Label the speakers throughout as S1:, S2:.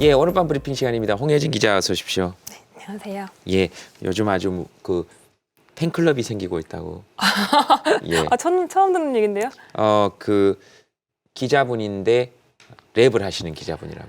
S1: 예, 오늘 밤 브리핑 시간입니다. 홍혜진 기자 어서 오십시오.
S2: 네, 안녕하세요.
S1: 예, 요즘 아주 그 팬클럽이 생기고 있다고. 예.
S2: 처음 듣는 얘긴데요.
S1: 그 기자분인데 랩을 하시는 기자분이라고.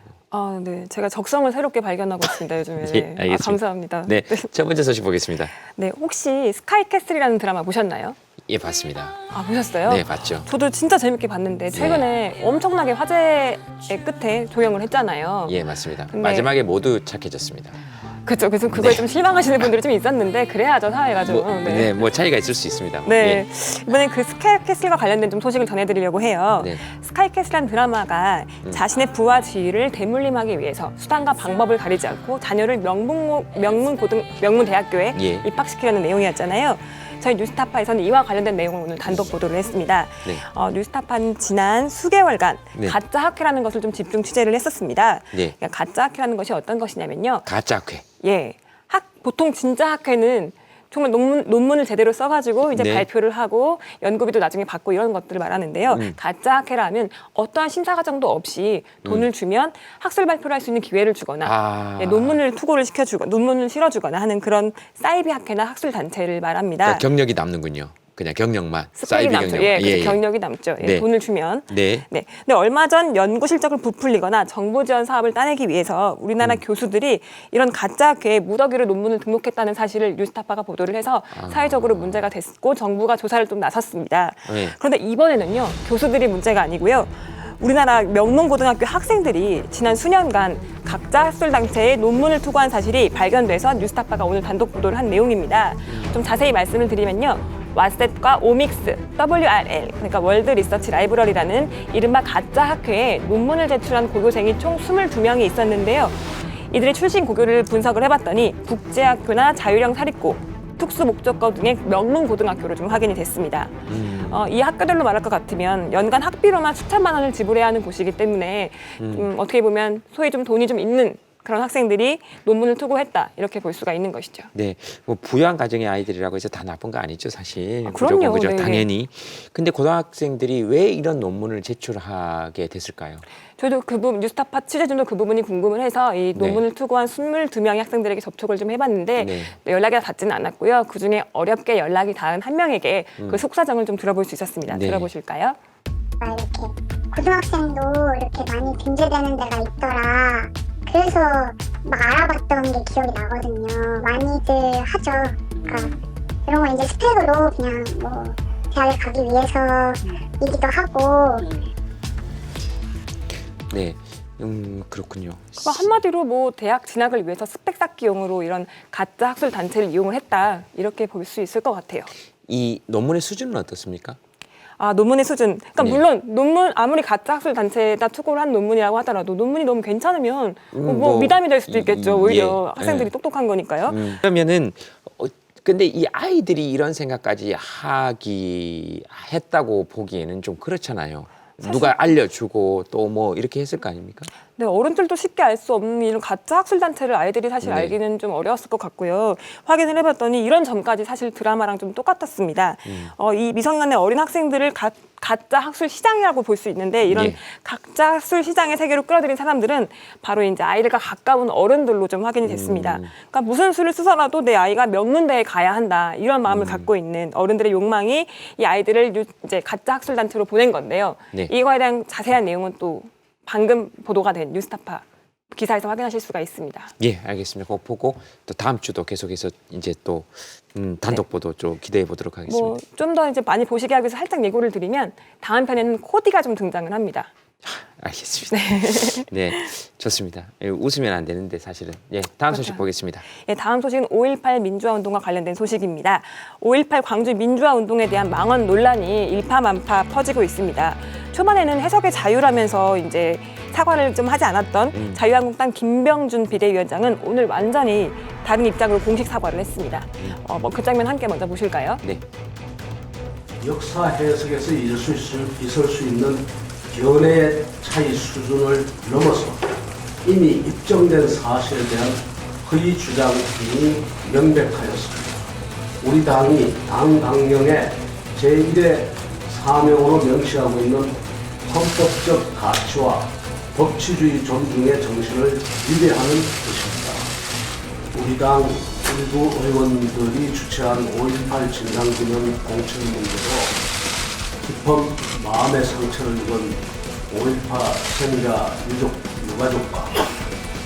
S2: 네, 제가 적성을 새롭게 발견하고 있습니다 요즘에.
S1: 예, 알겠습니다.
S2: 감사합니다.
S1: 네, 첫 번째 소식 보겠습니다.
S2: 네, 혹시 스카이캐슬이라는 드라마 보셨나요?
S1: 예, 봤습니다.
S2: 보셨어요?
S1: 네, 봤죠.
S2: 저도 진짜 재밌게 봤는데 최근에 엄청나게 화제의 끝에 종영을 했잖아요.
S1: 예, 맞습니다.
S2: 근데-
S1: 마지막에 모두 착해졌습니다.
S2: 그렇죠. 그래서 그거에 좀 실망하시는 분들이 좀 있었는데 그래야죠 사회가 좀.
S1: 뭐 차이가 있을 수 있습니다.
S2: 네, 이번엔 그 스카이캐슬과 관련된 좀 소식을 전해드리려고 해요.
S1: 네.
S2: 스카이캐슬이라는 드라마가 자신의 부와 지위를 대물림하기 위해서 수단과 방법을 가리지 않고 자녀를 명문대학교에
S1: 예.
S2: 입학시키려는 내용이었잖아요. 저희 뉴스타파에서는 이와 관련된 내용을 오늘 단독 보도를 했습니다.
S1: 네.
S2: 뉴스타파는 지난 수개월간
S1: 네.
S2: 가짜 학회라는 것을 좀 집중 취재를 했었습니다.
S1: 네.
S2: 그러니까 가짜 학회라는 것이 어떤 것이냐면요.
S1: 가짜괴.
S2: 예, 보통 진짜 학회는 정말 논문을 제대로 써가지고 이제
S1: 네.
S2: 발표를 하고 연구비도 나중에 받고 이런 것들을 말하는데요. 가짜 학회라면 어떠한 심사 과정도 없이 돈을 주면 학술 발표를 할 수 있는 기회를 주거나 논문을 투고를 시켜주고 논문을 실어주거나 하는 그런 사이비 학회나 학술 단체를 말합니다.
S1: 그러니까 경력이 남는군요. 그냥 경력만.
S2: 스펙이 남죠. 경력이 남죠.
S1: 네.
S2: 돈을 주면.
S1: 네.
S2: 근데 얼마 전 연구 실적을 부풀리거나 정보 지원 사업을 따내기 위해서 우리나라 교수들이 이런 가짜 학회에 무더기로 논문을 등록했다는 사실을 뉴스타파가 보도를 해서 사회적으로 문제가 됐고 정부가 조사를 좀 나섰습니다.
S1: 네.
S2: 그런데 이번에는요. 교수들이 문제가 아니고요. 우리나라 명문고등학교 학생들이 지난 수년간 각자 학술단체에 논문을 투고한 사실이 발견돼서 뉴스타파가 오늘 단독 보도를 한 내용입니다. 좀 자세히 말씀을 드리면요. 와셋과 오믹스, WRL, 그러니까 월드 리서치 라이브러리라는 이른바 가짜 학회에 논문을 제출한 고교생이 총 22명이 있었는데요. 이들의 출신 고교를 분석을 해봤더니 국제학교나 자율형 사립고, 특수목적고 등의 명문 고등학교로 좀 확인이 됐습니다. 이 학교들로 말할 것 같으면 연간 학비로만 수천만 원을 지불해야 하는 곳이기 때문에 어떻게 보면 소위 좀 돈이 좀 있는 그런 학생들이 논문을 투고했다 이렇게 볼 수가 있는 것이죠.
S1: 네, 뭐 부유한 가정의 아이들이라고 해서 다 나쁜 거 아니죠, 사실.
S2: 그럼요,
S1: 그죠?
S2: 네.
S1: 당연히. 근데 고등학생들이 왜 이런 논문을 제출하게 됐을까요?
S2: 저희도 그 부분 뉴스타파 취재진도 그 부분이 궁금을 해서 이 논문을 투고한 22명의 학생들에게 접촉을 좀 해봤는데 연락이 닿지는 않았고요. 그중에 어렵게 연락이 닿은 한 명에게 그 속사정을 좀 들어볼 수 있었습니다.
S1: 네.
S2: 들어보실까요?
S3: 이렇게 고등학생도 이렇게 많이 등재되는 데가 있더라. 그래서 막 알아봤던 게 기억이 나거든요. 많이들 하죠. 그러니까 이런 거 이제 스펙으로 그냥 뭐 대학에 가기 위해서이기도 하고.
S1: 네, 그렇군요.
S2: 그러니까 한마디로 뭐 대학 진학을 위해서 스펙 쌓기용으로 이런 가짜 학술 단체를 이용을 했다 이렇게 볼 수 있을 것 같아요.
S1: 이 논문의 수준은 어떻습니까?
S2: 논문의 수준. 그러니까
S1: 네.
S2: 물론 논문 아무리 가짜 학술 단체에다 투고를 한 논문이라고 하더라도 논문이 너무 괜찮으면 뭐 미담이 될 수도 있겠죠. 오히려 학생들이 똑똑한 거니까요.
S1: 그러면은 근데 이 아이들이 이런 생각까지 했다고 보기에는 좀 그렇잖아요. 누가 알려주고 또 뭐 이렇게 했을 거 아닙니까?
S2: 네, 어른들도 쉽게 알 수 없는 이런 가짜 학술 단체를 아이들이 사실
S1: 네.
S2: 알기는 좀 어려웠을 것 같고요. 확인을 해봤더니 이런 점까지 사실 드라마랑 좀 똑같았습니다. 이 미성년의 어린 학생들을 가짜 학술 시장이라고 볼 수 있는데 이런 가짜 학술 시장의 세계로 끌어들인 사람들은 바로 이제 아이들과 가까운 어른들로 좀 확인이 됐습니다. 그러니까 무슨 수를 쓰서라도 내 아이가 명문대에 가야 한다 이런 마음을 갖고 있는 어른들의 욕망이 이 아이들을 이제 가짜 학술 단체로 보낸 건데요.
S1: 네.
S2: 이거에 대한 자세한 내용은 또 방금 보도가 된 뉴스타파 기사에서 확인하실 수가 있습니다.
S1: 예, 알겠습니다. 그거 보고 또 다음 주도 계속해서 이제 또 단독 보도 좀 기대해 보도록 하겠습니다.
S2: 뭐 좀 더 이제 많이 보시게 하기 위해서 살짝 예고를 드리면 다음 편에는 코디가 좀 등장을 합니다.
S1: 알겠습니다. 네, 좋습니다. 웃으면 안 되는데 사실은. 예, 다음 소식 보겠습니다.
S2: 예, 다음 소식은 5.18 민주화 운동과 관련된 소식입니다. 5.18 광주 민주화 운동에 대한 망언 논란이 일파만파 퍼지고 있습니다. 초반에는 해석의 자유라면서 이제 사과를 좀 하지 않았던 자유한국당 김병준 비대위원장은 오늘 완전히 다른 입장으로 공식 사과를 했습니다. 뭐 그 장면 함께 먼저 보실까요?
S1: 네.
S4: 역사 해석에서 있을 수 있는 견해의 차이 수준을 넘어서 이미 입증된 사실에 대한 허위 주장이 명백하였습니다. 우리 당이 당 강령의 제1의 사명으로 명시하고 있는 헌법적 가치와 법치주의 존중의 정신을 위배하는 것입니다. 우리 당 일부 의원들이 주최한 5.18 진상규명 공천 문제로 깊은 마음의 상처를 입은 5.18 생자 유가족과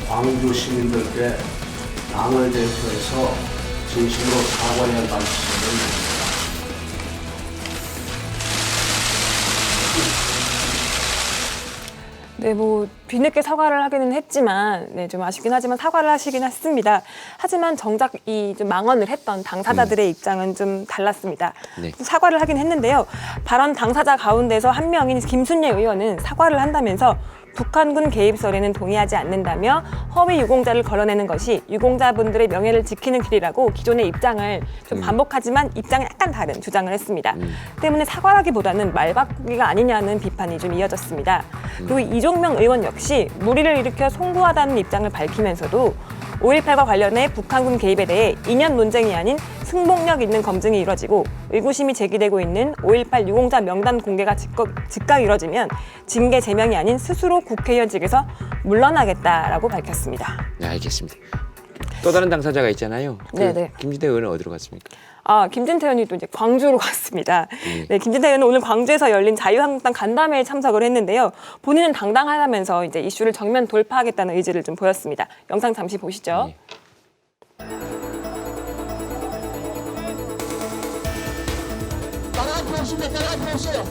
S4: 광주 시민들께 당을 대표해서 진심으로 사과해야 할 말씀을 드립니다.
S2: 네, 뭐 뒤늦게 사과를 하기는 했지만, 네, 좀 아쉽긴 하지만 사과를 하시긴 했습니다. 하지만 정작 이 좀 망언을 했던 당사자들의 입장은 좀 달랐습니다.
S1: 네.
S2: 사과를 하긴 했는데요. 발언 당사자 가운데서 한 명인 김순례 의원은 사과를 한다면서 북한군 개입설에는 동의하지 않는다며 허위 유공자를 걸어내는 것이 유공자분들의 명예를 지키는 길이라고 기존의 입장을 좀 반복하지만 입장은 약간 다른 주장을 했습니다. 때문에 사과라기보다는 말바꾸기가 아니냐는 비판이 좀 이어졌습니다. 그리고 이종명 의원 역시 무리를 일으켜 송구하다는 입장을 밝히면서도 5.18과 관련해 북한군 개입에 대해 이념 논쟁이 아닌 승복력 있는 검증이 이뤄지고 의구심이 제기되고 있는 5.18 유공자 명단 공개가 즉각 이뤄지면 징계 제명이 아닌 스스로 국회의원직에서 물러나겠다라고 밝혔습니다.
S1: 네, 알겠습니다. 또 다른 당사자가 있잖아요.
S2: 네네.
S1: 김진태 의원은 어디로 갔습니까?
S2: 김진태 의원이 또 이제 광주로 갔습니다. 네, 김진태 의원은 오늘 광주에서 열린 자유한국당 간담회에 참석을 했는데요. 본인은 당당하다면서 이제 이슈를 정면 돌파하겠다는 의지를 좀 보였습니다. 영상 잠시 보시죠.
S1: 네.
S5: 나랑 없습니다. 나랑 없어요.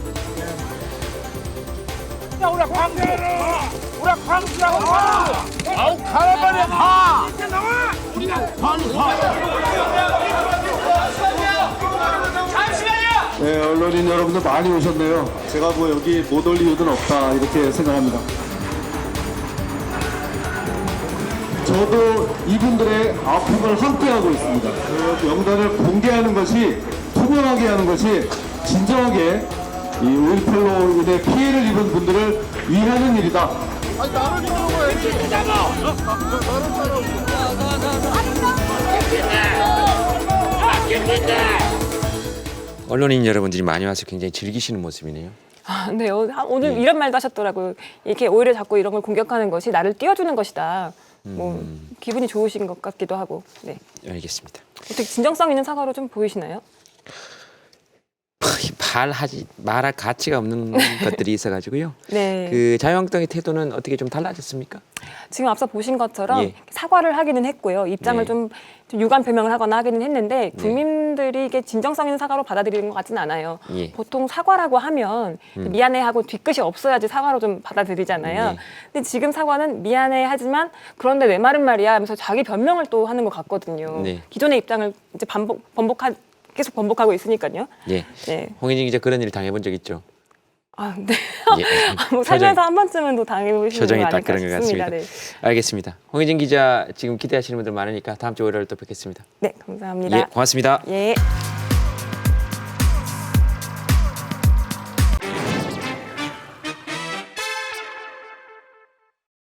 S6: 야, 우리 광주로! 우리 광주라고 가! 아우, 가란 말이야, 가! 이제 나와! 우리가 빨리 가!
S7: 네, 언론인 여러분들 많이 오셨네요. 제가 뭐 여기 못 올 이유는 없다 이렇게 생각합니다. 저도 이분들의 아픔을 함께하고 있습니다. 그 명단을 공개하는 것이 투명하게 하는 것이 진정하게 이 5.18로 인해 피해를 입은 분들을 위하는 일이다.
S6: 아니, 나를 들어봐야지.
S1: 언론인 여러분들이 많이 와서 굉장히 즐기시는 모습이네요.
S2: 네, 오늘 이런 말도 하셨더라고요. 이렇게 오히려 자꾸 이런 걸 공격하는 것이 나를 띄워주는 것이다. 뭐 기분이 좋으신 것 같기도 하고. 네.
S1: 알겠습니다.
S2: 어떻게 진정성 있는 사과로 좀 보이시나요?
S1: 말할 가치가 없는 것들이 있어가지고요.
S2: 네.
S1: 그 자유한국당의 태도는 어떻게 좀 달라졌습니까?
S2: 지금 앞서 보신 것처럼
S1: 예.
S2: 사과를 하기는 했고요. 입장을
S1: 네.
S2: 좀 유감 표명을 하거나 하기는 했는데 국민들이 이게 진정성 있는 사과로 받아들이는 것 같지는 않아요.
S1: 예.
S2: 보통 사과라고 하면 미안해하고 뒤끝이 없어야지 사과로 좀 받아들이잖아요.
S1: 네.
S2: 근데 지금 사과는 미안해하지만 그런데 왜 말은 말이야 하면서 자기 변명을 또 하는 것 같거든요.
S1: 네.
S2: 기존의 입장을 이제 계속 번복하고 있으니까요.
S1: 예.
S2: 네.
S1: 홍인진 기자 그런 일 당해본 적 있죠?
S2: 네.
S1: 예.
S2: 뭐 살면서 한 번쯤은 또 당해보시는
S1: 표정이
S2: 거
S1: 딱
S2: 아닐까
S1: 그런 것
S2: 싶습니다.
S1: 같습니다.
S2: 네.
S1: 알겠습니다. 홍인진 기자 지금 기대하시는 분들 많으니까 다음 주 월요일 또 뵙겠습니다.
S2: 네, 감사합니다.
S1: 예, 고맙습니다.
S2: 예.